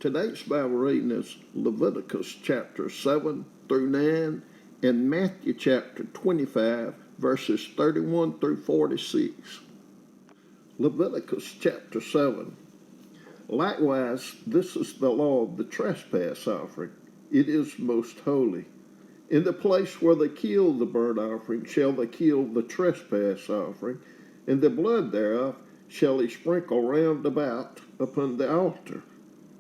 Today's Bible reading is Leviticus chapter 7 through 9 and Matthew chapter 25, verses 31 through 46. Leviticus chapter 7. Likewise, this is the law of the trespass offering. It is most holy. In the place where they kill the burnt offering shall they kill the trespass offering, and the blood thereof shall he sprinkle round about upon the altar.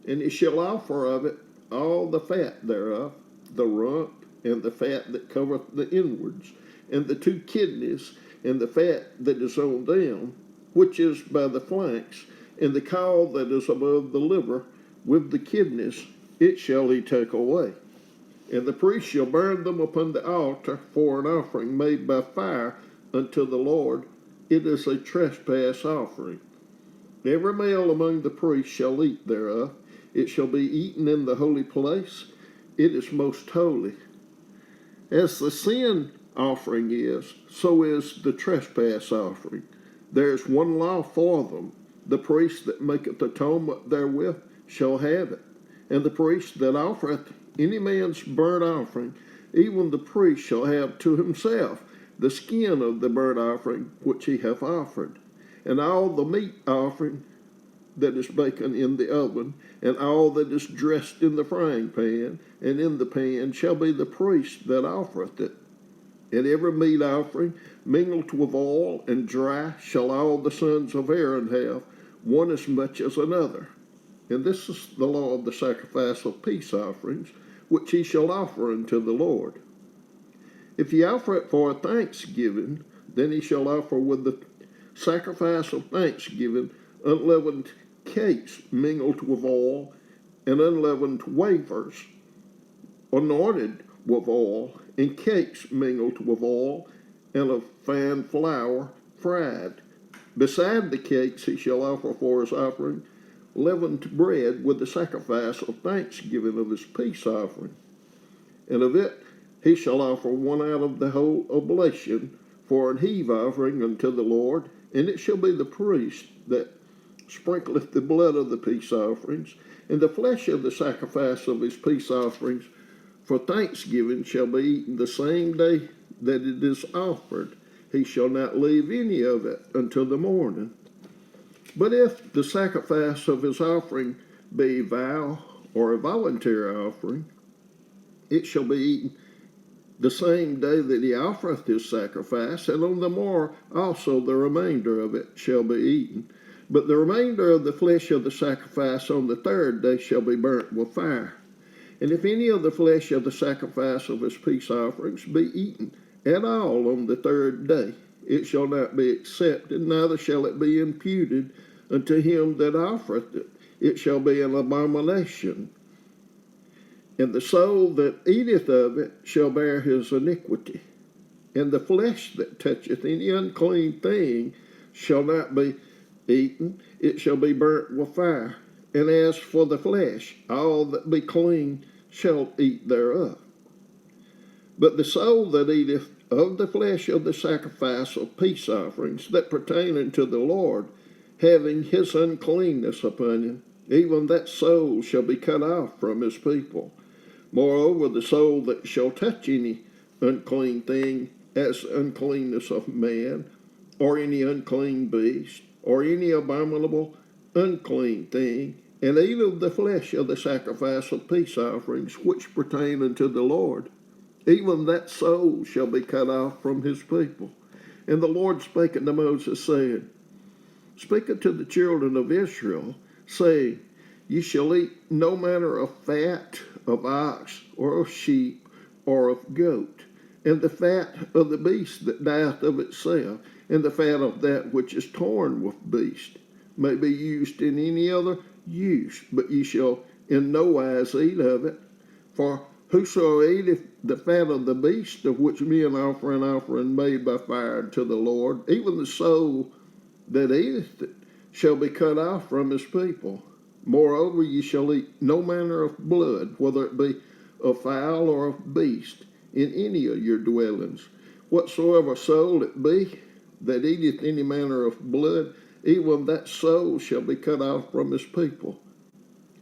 And he shall offer of it all the fat thereof, the rump, and the fat that covereth the inwards, and the two kidneys, and the fat that is on them, which is by the flanks, and the caul that is above the liver, with the kidneys, it shall he take away. And the priest shall burn them upon the altar for an offering made by fire unto the Lord. It is a trespass offering. Every male among the priests shall eat thereof. It shall be eaten in the holy place. It is most holy. As the sin offering is, so is the trespass offering. There is one law for them. The priest that maketh atonement therewith shall have it. And the priest that offereth any man's burnt offering, even the priest shall have to himself the skin of the burnt offering which he hath offered, and all the meat offering that is baken in the oven, and all that is dressed in the frying pan, and in the pan shall be the priest that offereth it. And every meat offering mingled with oil and dry shall all the sons of Aaron have, one as much as another. And this is the law of the sacrifice of peace offerings, which he shall offer unto the Lord. If he offer it for a thanksgiving, then he shall offer with the sacrifice of thanksgiving unleavened cakes mingled with oil, and unleavened wafers anointed with oil, and cakes mingled with oil, and of fine flour fried. Beside the cakes he shall offer for his offering leavened bread with the sacrifice of thanksgiving of his peace offering. And of it he shall offer one out of the whole oblation for an heave offering unto the Lord, and it shall be the priest that sprinkleth the blood of the peace offerings, and the flesh of the sacrifice of his peace offerings for thanksgiving shall be eaten the same day that it is offered. He shall not leave any of it until the morning. But if the sacrifice of his offering be a vow or a voluntary offering, it shall be eaten the same day that he offereth his sacrifice, and on the morrow also the remainder of it shall be eaten. But the remainder of the flesh of the sacrifice on the third day shall be burnt with fire. And if any of the flesh of the sacrifice of his peace offerings be eaten at all on the third day, it shall not be accepted, neither shall it be imputed unto him that offereth it. It shall be an abomination. And the soul that eateth of it shall bear his iniquity. And the flesh that toucheth any unclean thing shall not be eaten, it shall be burnt with fire. And as for the flesh, all that be clean shall eat thereof. But the soul that eateth of the flesh of the sacrifice of peace offerings that pertain unto the Lord, having his uncleanness upon him, even that soul shall be cut off from his people. Moreover, the soul that shall touch any unclean thing, as uncleanness of man, or any unclean beast, or any abominable unclean thing, and eat of the flesh of the sacrifice of peace offerings which pertain unto the Lord, even that soul shall be cut off from his people. And the Lord spake unto Moses, saying, Speak unto the children of Israel, saying, Ye shall eat no manner of fat of ox, or of sheep, or of goat, and the fat of the beast that dieth of itself, and the fat of that which is torn with beast, may be used in any other use, but ye shall in no wise eat of it. For whoso eateth the fat of the beast, of which men offer an offering made by fire unto the Lord, even the soul that eateth it shall be cut off from his people. Moreover, ye shall eat no manner of blood, whether it be of fowl or of beast, in any of your dwellings. Whatsoever soul it be that eateth any manner of blood, even that soul shall be cut off from his people.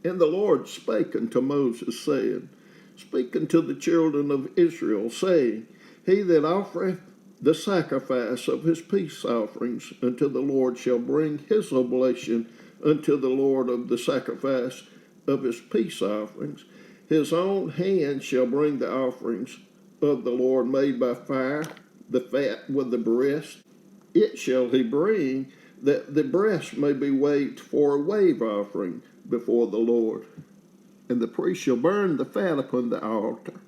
And the Lord spake unto Moses, saying, Speak unto the children of Israel, saying, He that offereth the sacrifice of his peace offerings unto the Lord shall bring his oblation unto the Lord of the sacrifice of his peace offerings. His own hand shall bring the offerings of the Lord made by fire, the fat with the breast. It shall he bring, that the breast may be waved for a wave offering before the Lord. And the priest shall burn the fat upon the altar,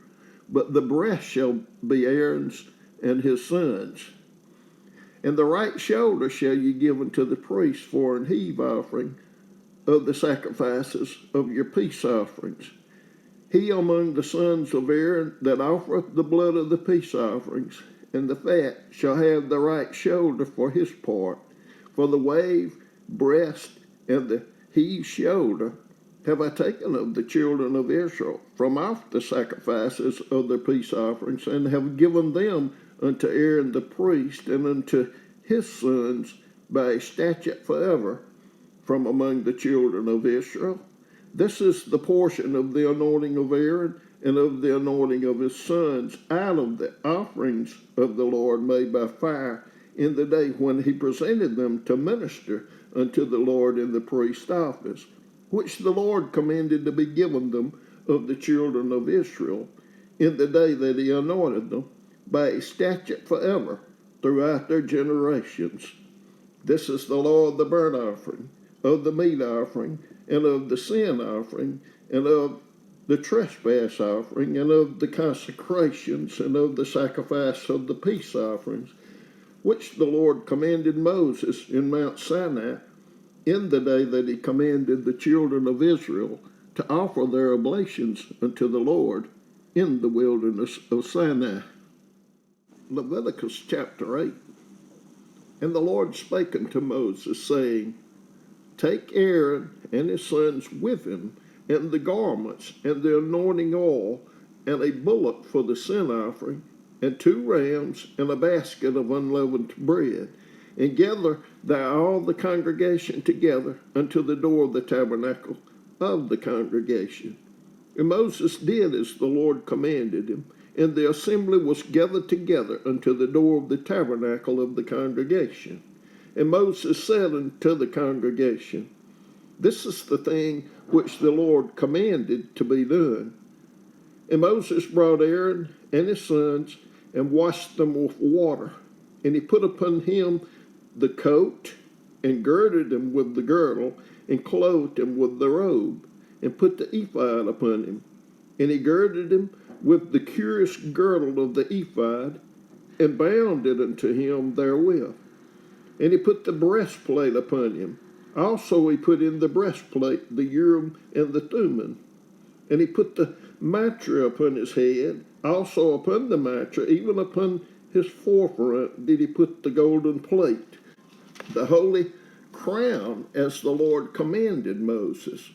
but the breast shall be Aaron's and his sons. And the right shoulder shall ye give unto the priest for an heave offering of the sacrifices of your peace offerings. He among the sons of Aaron that offereth the blood of the peace offerings, and the fat shall have the right shoulder for his part. For the wave, breast, and the heave shoulder have I taken of the children of Israel from off the sacrifices of their peace offerings, and have given them unto Aaron the priest, and unto his sons by a statute forever from among the children of Israel. This is the portion of the anointing of Aaron and of the anointing of his sons out of the offerings of the Lord made by fire in the day when he presented them to minister unto the Lord in the priest's office, which the Lord commanded to be given them of the children of Israel in the day that he anointed them by a statute forever throughout their generations. This is the law of the burnt offering, of the meat offering, and of the sin offering, and of the trespass offering, and of the consecrations, and of the sacrifice of the peace offerings, which the Lord commanded Moses in Mount Sinai in the day that he commanded the children of Israel to offer their oblations unto the Lord in the wilderness of Sinai. Leviticus chapter 8. And the Lord spake unto Moses, saying, Take Aaron and his sons with him, and the garments, and the anointing oil, and a bullock for the sin offering, and 2 rams, and a basket of unleavened bread, and gather thou all the congregation together unto the door of the tabernacle of the congregation. And Moses did as the Lord commanded him, and the assembly was gathered together unto the door of the tabernacle of the congregation. And Moses said unto the congregation, This is the thing which the Lord commanded to be done. And Moses brought Aaron and his sons, and washed them with water. And he put upon him the coat, and girded him with the girdle, and clothed him with the robe, and put the ephod upon him. And he girded him with the curious girdle of the ephod, and bound it unto him therewith. And he put the breastplate upon him. Also he put in the breastplate the Urim and the Thummim. And he put the mitre upon his head. Also upon the mitre, even upon his forefront, did he put the golden plate, the holy crown, as the Lord commanded Moses.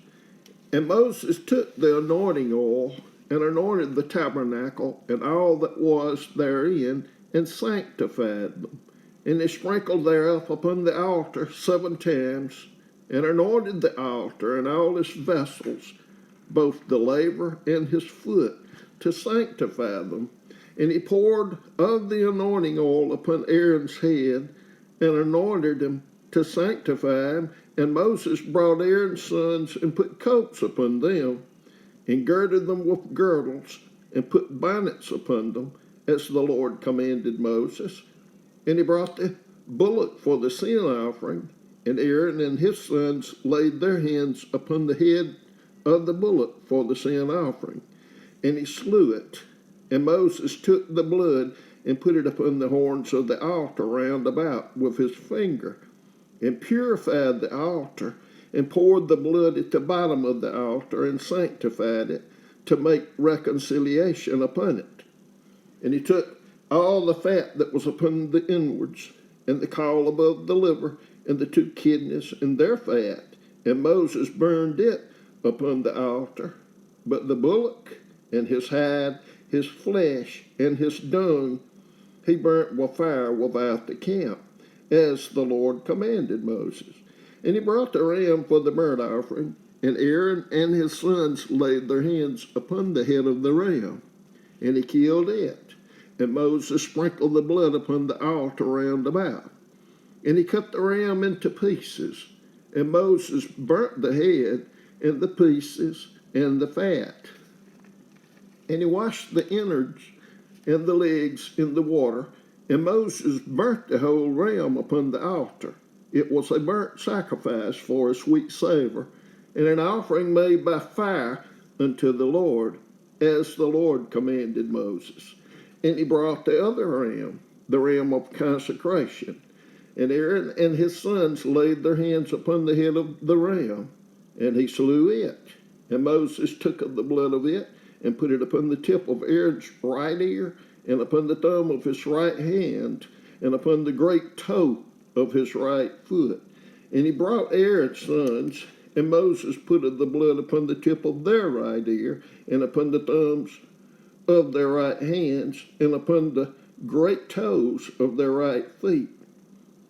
And Moses took the anointing oil, and anointed the tabernacle, and all that was therein, and sanctified them. And he sprinkled thereof upon the altar 7 times, and anointed the altar and all his vessels, both the laver and his foot, to sanctify them. And he poured of the anointing oil upon Aaron's head, and anointed him to sanctify him. And Moses brought Aaron's sons, and put coats upon them, and girded them with girdles, and put bonnets upon them, as the Lord commanded Moses. And he brought the bullock for the sin offering, and Aaron and his sons laid their hands upon the head of the bullock for the sin offering. And he slew it. And Moses took the blood, and put it upon the horns of the altar round about with his finger, and purified the altar, and poured the blood at the bottom of the altar, and sanctified it, to make reconciliation upon it. And he took all the fat that was upon the inwards, and the caul above the liver, and the 2 kidneys, and their fat, and Moses burned it upon the altar. But the bullock, and his hide, his flesh, and his dung, he burnt with fire without the camp, as the Lord commanded Moses. And he brought the ram for the burnt offering, And Aaron and his sons laid their hands upon the head of the ram, and he killed it. And Moses sprinkled the blood upon the altar round about. And he cut the ram into pieces. And Moses burnt the head and the pieces and the fat. And he washed the innards and the legs in the water. And Moses burnt the whole ram upon the altar. It was a burnt sacrifice for a sweet savor, and an offering made by fire unto the Lord, as the Lord commanded Moses. And he brought the other ram, the ram of consecration. And Aaron and his sons laid their hands upon the head of the ram, and he slew it. And Moses took of the blood of it, and put it upon the tip of Aaron's right ear, and upon the thumb of his right hand, and upon the great toe of his right foot. And he brought Aaron's sons, and Moses put of the blood upon the tip of their right ear, and upon the thumbs of their right hands, and upon the great toes of their right feet.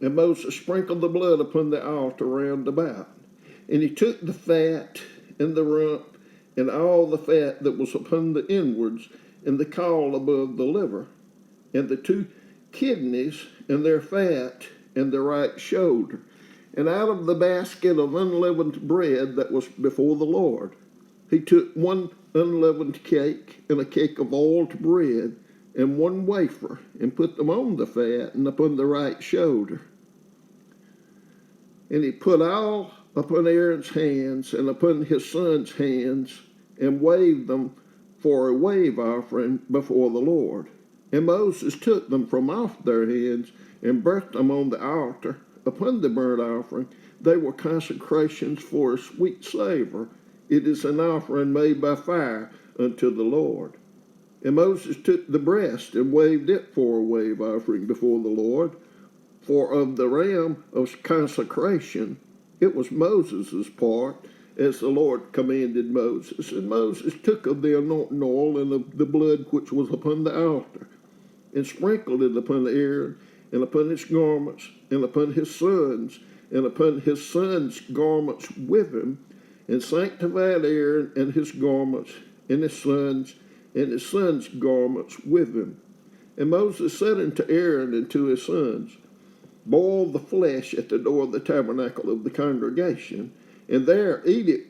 And Moses sprinkled the blood upon the altar round about. And he took the fat and the rump, and all the fat that was upon the inwards, and the caul above the liver, and the 2 kidneys, and their fat, and the right shoulder, and out of the basket of unleavened bread that was before the Lord, he took 1 unleavened cake, and a cake of oiled bread, and 1 wafer, and put them on the fat, and upon the right shoulder. And he put all upon Aaron's hands, and upon his sons' hands, and waved them for a wave offering before the Lord. And Moses took them from off their hands, and burnt them on the altar upon the burnt offering. They were consecrations for a sweet savor. It is an offering made by fire unto the Lord. And Moses took the breast, and waved it for a wave offering before the Lord. For of the ram of consecration, it was Moses' part, as the Lord commanded Moses. And Moses took of the anointing oil and of the blood which was upon the altar, and sprinkled it upon Aaron, and upon his garments, and upon his sons, and upon his sons' garments with him, and sanctified Aaron and his garments, and his sons' garments with him. And Moses said unto Aaron and to his sons, Boil the flesh at the door of the tabernacle of the congregation, and there eat it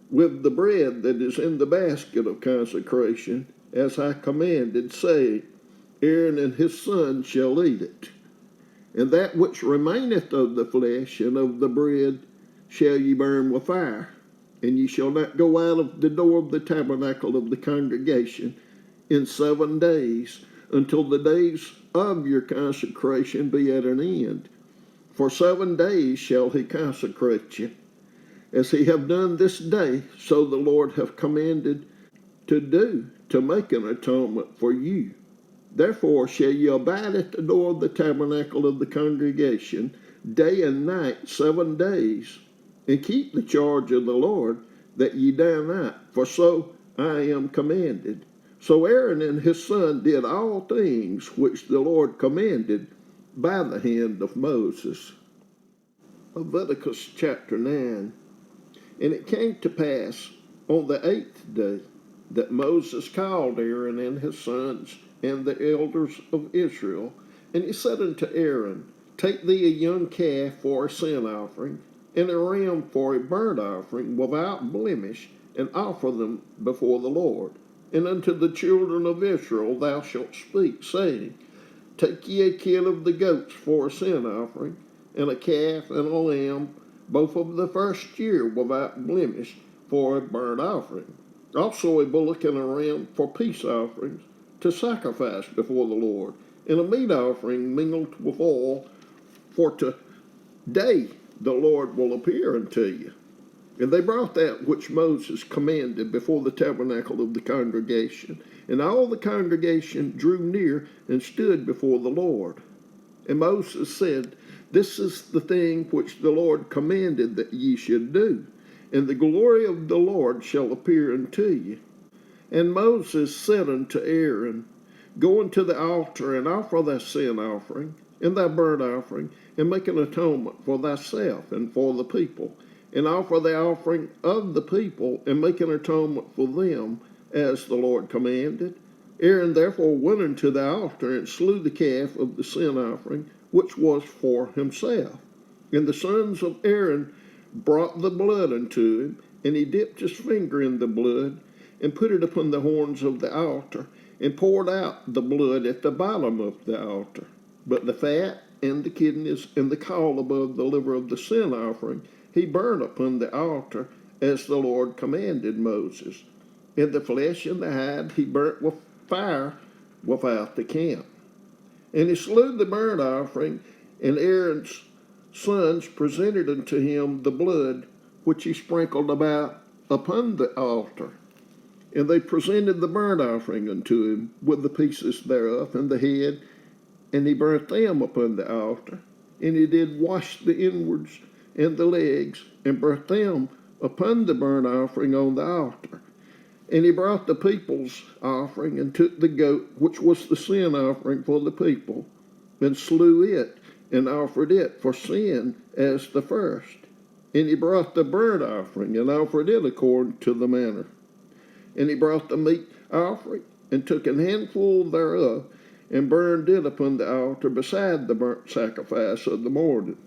with the bread that is in the basket of consecration, as I commanded, saying, Aaron and his sons shall eat it. And that which remaineth of the flesh and of the bread shall ye burn with fire. And ye shall not go out of the door of the tabernacle of the congregation in 7 days, until the days of your consecration be at an end. For 7 days shall he consecrate you, as he have done this day, so the Lord hath commanded to do, to make an atonement for you. Therefore shall ye abide at the door of the tabernacle of the congregation, day and night 7 days, and keep the charge of the Lord, that ye die not, for so I am commanded. So Aaron and his son did all things which the Lord commanded by the hand of Moses. Leviticus chapter 9. And it came to pass on the 8th day that Moses called Aaron and his sons and the elders of Israel, and he said unto Aaron, Take thee a young calf for a sin offering, and a ram for a burnt offering without blemish, and offer them before the Lord. And unto the children of Israel thou shalt speak, saying, Take ye a kid of the goats for a sin offering, and a calf and a lamb, both of the first year without blemish, for a burnt offering. Also a bullock and a ram for peace offerings, to sacrifice before the Lord, and a meat offering mingled with oil, for today the Lord will appear unto you. And they brought that which Moses commanded before the tabernacle of the congregation. And all the congregation drew near and stood before the Lord. And Moses said, This is the thing which the Lord commanded that ye should do, and the glory of the Lord shall appear unto you. And Moses said unto Aaron, Go unto the altar and offer thy sin offering and thy burnt offering, and make an atonement for thyself and for the people. and offer the offering of the people, and make an atonement for them, as the Lord commanded. Aaron therefore went unto the altar, and slew the calf of the sin offering, which was for himself. And the sons of Aaron brought the blood unto him, and he dipped his finger in the blood, and put it upon the horns of the altar, and poured out the blood at the bottom of the altar. But the fat and the kidneys and the caul above the liver of the sin offering he burned upon the altar, as the Lord commanded Moses. And the flesh and the hide he burnt with fire without the camp. And he slew the burnt offering, and Aaron's sons presented unto him the blood which he sprinkled about upon the altar. And they presented the burnt offering unto him with the pieces thereof and the head, and he burnt them upon the altar. And he did wash the inwards and the legs, and burnt them upon the burnt offering on the altar. And he brought the people's offering, and took the goat, which was the sin offering for the people, and slew it, and offered it for sin as the first. And he brought the burnt offering, and offered it according to the manner. And he brought the meat offering, and took an handful thereof, and burned it upon the altar beside the burnt sacrifice of the morning.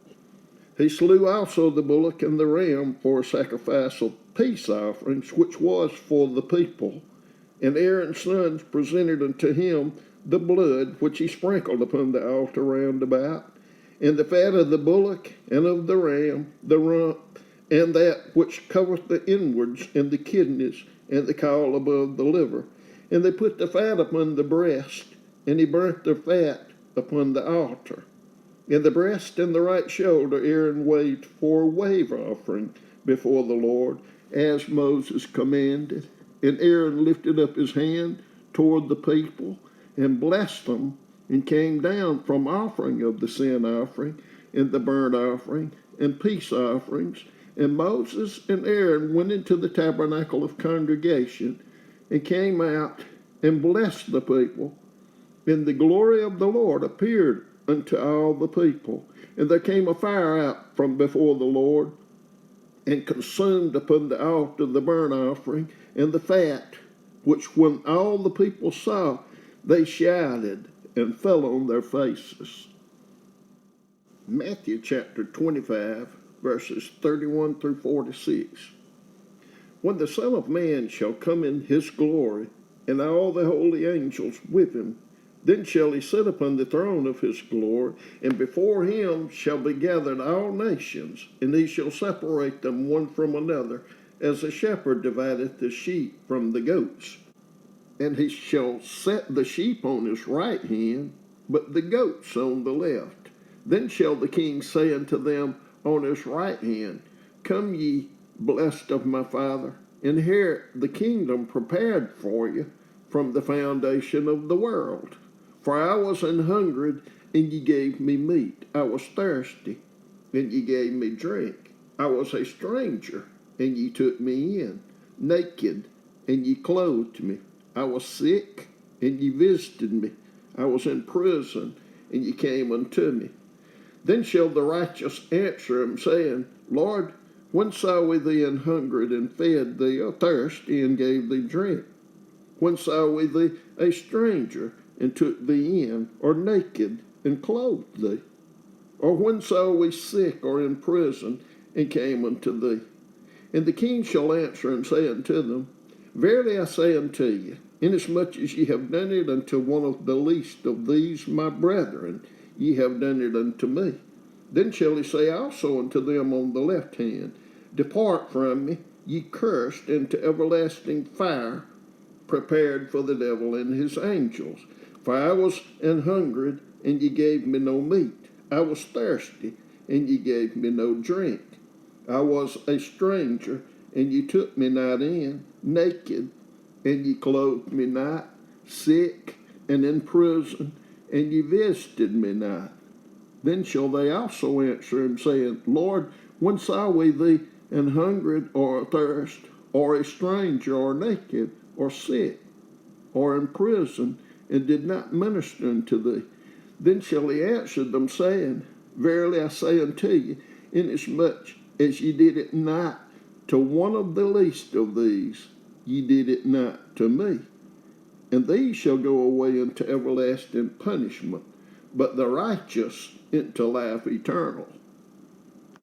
He slew also the bullock and the ram for a sacrifice of peace offerings, which was for the people. And Aaron's sons presented unto him the blood which he sprinkled upon the altar round about, and the fat of the bullock and of the ram, the rump, and that which covereth the inwards, and the kidneys, and the caul above the liver. And they put the fat upon the breast, and he burnt the fat upon the altar. And the breast and the right shoulder Aaron waved for a wave offering before the Lord, as Moses commanded. And Aaron lifted up his hand toward the people, and blessed them, and came down from offering of the sin offering, and the burnt offering, and peace offerings. And Moses and Aaron went into the tabernacle of congregation, and came out, and blessed the people. And the glory of the Lord appeared unto all the people. And there came a fire out from before the Lord, and consumed upon the altar the burnt offering and the fat, which when all the people saw, they shouted and fell on their faces. Matthew chapter 25, verses 31 through 46. When the Son of Man shall come in his glory, and all the holy angels with him, then shall he sit upon the throne of his glory, and before him shall be gathered all nations, and he shall separate them one from another, as a shepherd divideth the sheep from the goats. And he shall set the sheep on his right hand, but the goats on the left. Then shall the king say unto them on his right hand, Come ye, blessed of my Father, inherit the kingdom prepared for you from the foundation of the world. For I was an hungered, and ye gave me meat. I was thirsty, and ye gave me drink. I was a stranger, and ye took me in. Naked, and ye clothed me. I was sick, and ye visited me. I was in prison, and ye came unto me. Then shall the righteous answer him, saying, Lord, when saw we thee an hungered, and fed thee, or thirsty, and gave thee drink? When saw we thee a stranger, and took thee in, or naked, and clothed thee? Or when saw we sick or in prison, and came unto thee? And the king shall answer and say unto them, Verily I say unto you, inasmuch as ye have done it unto one of the least of these my brethren, ye have done it unto me. Then shall he say also unto them on the left hand, Depart from me, ye cursed, into everlasting fire, prepared for the devil and his angels. For I was an hungered, and ye gave me no meat. I was thirsty, and ye gave me no drink. I was a stranger, and ye took me not in. Naked, and ye clothed me not. Sick, and in prison, and ye visited me not. Then shall they also answer him, saying, Lord, when saw we thee an hungered, or athirst, or a stranger, or naked, or sick, or in prison, and did not minister unto thee? Then shall he answer them, saying, Verily I say unto you, inasmuch as ye did it not to one of the least of these, ye did it not to me. And these shall go away into everlasting punishment, but the righteous into life eternal.